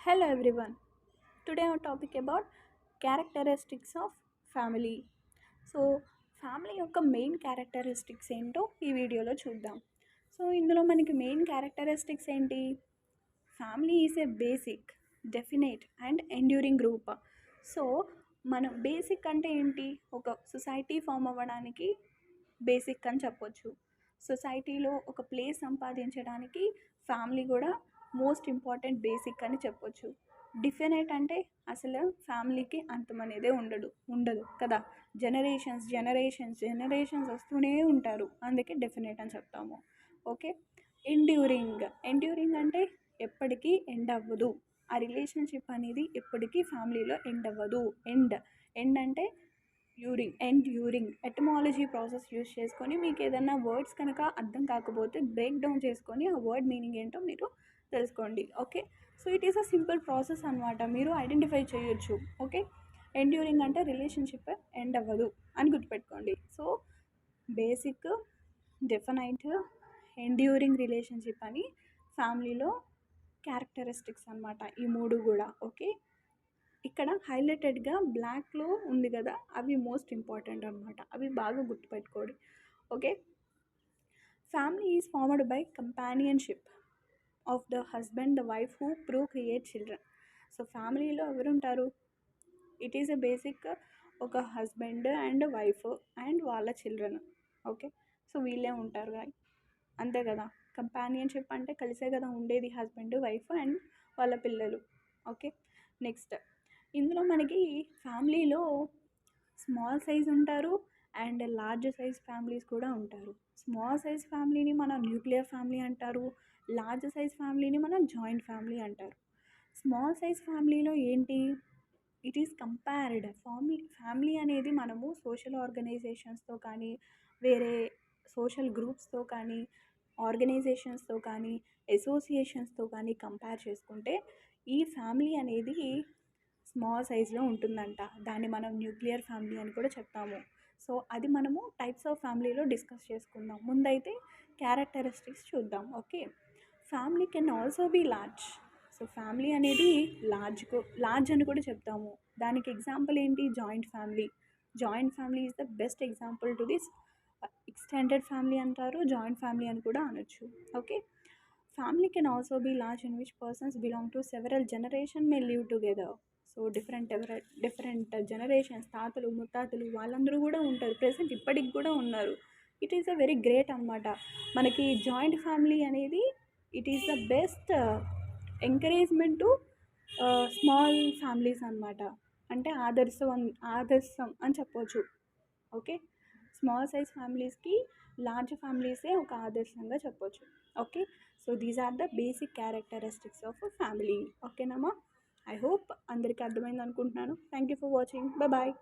Hello everyone. Today our topic about characteristics of family. So family యొక్క main characteristics ఏంటో ఈ వీడియోలో చూద్దాం. సో ఇందులో మనకి మెయిన్ క్యారెక్టరిస్టిక్స్ ఏంటి? Family is a basic, definite and enduring group. So మనం బేసిక్ అంటే ఏంటి? ఒక సొసైటీ ఫామ్ అవ్వడానికి బేసిక్ అని చెప్పొచ్చు. సొసైటీలో ఒక ప్లేస్ సంపాదించడానికి ఫ్యామిలీ కూడా మోస్ట్ ఇంపార్టెంట్ బేసిక్ అని చెప్పొచ్చు. డిఫినెట్ అంటే అసలు ఫ్యామిలీకి అంతం అనేదే ఉండదు కదా. జనరేషన్స్ వస్తూనే ఉంటారు, అందుకే డెఫినెట్ అని చెప్తాము. ఓకే. ఎండ్యూరింగ్ అంటే ఎప్పటికీ ఎండ్ అవ్వదు. ఆ రిలేషన్షిప్ అనేది ఎప్పటికీ ఫ్యామిలీలో ఎండ్ అవ్వదు. ఎండ్ అంటే యూరింగ్ ఎటమాలజీ ప్రాసెస్ యూజ్ చేసుకొని మీకు ఏదైనా వర్డ్స్ కనుక అర్థం కాకపోతే బ్రేక్ డౌన్ చేసుకొని ఆ వర్డ్ మీనింగ్ ఏంటో మీరు తెలుసుకోండి. Okay. So it is a simple process అనమాట, మీరు ఐడెంటిఫై చేయొచ్చు. ఓకే. ఎండ్యూరింగ్ అంటే రిలేషన్షిప్ ఎండ్ అవ్వదు అని గుర్తుపెట్టుకోండి. So basic, definite, enduring relationship అని ఫ్యామిలీలో క్యారెక్టరిస్టిక్స్ అనమాట ఈ మూడు కూడా. ఓకే. ఇక్కడ హైలైటెడ్గా బ్లాక్లో ఉంది కదా, అవి మోస్ట్ ఇంపార్టెంట్ అనమాట, అవి బాగా గుర్తుపెట్టుకోండి. Okay. Family is formed by companionship of the husband, the wife who create children. So ఫ్యామిలీలో ఎవరుంటారు? ఇట్ ఈస్ ఎ బేసిక్, ఒక హస్బెండ్ అండ్ వైఫ్ అండ్ వాళ్ళ చిల్డ్రన్. ఓకే. సో వీళ్ళే ఉంటారు అంతే కదా. కంపానియన్షిప్ అంటే కలిసే కదా ఉండేది, హస్బెండ్ వైఫ్ అండ్ వాళ్ళ పిల్లలు. ఓకే. నెక్స్ట్ ఇందులో మనకి ఫ్యామిలీలో స్మాల్ సైజ్ ఉంటారు అండ్ లార్జ్ సైజ్ ఫ్యామిలీస్ కూడా ఉంటారు. స్మాల్ సైజ్ ఫ్యామిలీని మనం న్యూక్లియర్ ఫ్యామిలీ అంటారు, లార్జ్ సైజ్ ఫ్యామిలీని మనం జాయింట్ ఫ్యామిలీ అంటారు. స్మాల్ సైజ్ ఫ్యామిలీలో ఏంటి? It is compared. ఫ్యామిలీ అనేది మనము సోషల్ ఆర్గనైజేషన్స్తో కానీ, వేరే సోషల్ గ్రూప్స్తో కానీ, ఆర్గనైజేషన్స్తో కానీ, అసోసియేషన్స్తో కానీ కంపేర్ చేసుకుంటే ఈ ఫ్యామిలీ అనేది స్మాల్ సైజ్లో ఉంటుందంట. దాన్ని మనం న్యూక్లియర్ ఫ్యామిలీ అని కూడా చెప్తాము. సో అది మనము టైప్స్ ఆఫ్ ఫ్యామిలీలో డిస్కస్ చేసుకుందాం. ముందైతే క్యారెక్టరిస్టిక్స్ చూద్దాం. Okay. Family can also be large. So family అనేది లార్జ్ అని కూడా చెప్తాము. దానికి ఎగ్జాంపుల్ ఏంటి? Joint family is the best example to this. Extended family అంటారు, జాయింట్ ఫ్యామిలీ అని కూడా అనొచ్చు. Okay. Family can also be large in which persons belong to several generation may live together. So different generations, తాతలు ముత్తాతలు వాళ్ళందరూ కూడా ఉంటారు, present ఇప్పటికి కూడా ఉన్నారు. It is a very great అనమాట. మనకి జాయింట్ ఫ్యామిలీ అనేది it is the best encouragement to small families అనమాట. అంటే ఆదర్శం అని చెప్పవచ్చు. ఓకే. స్మాల్ సైజ్ ఫ్యామిలీస్కి లార్జ్ ఫ్యామిలీసే ఒక ఆదర్శంగా చెప్పొచ్చు. Okay. So these are the basic characteristics of family. ఓకేనమ్మా? ఐ హోప్ అందరికీ అర్థమైంది అనుకుంటున్నాను. Thank you for watching. Bye.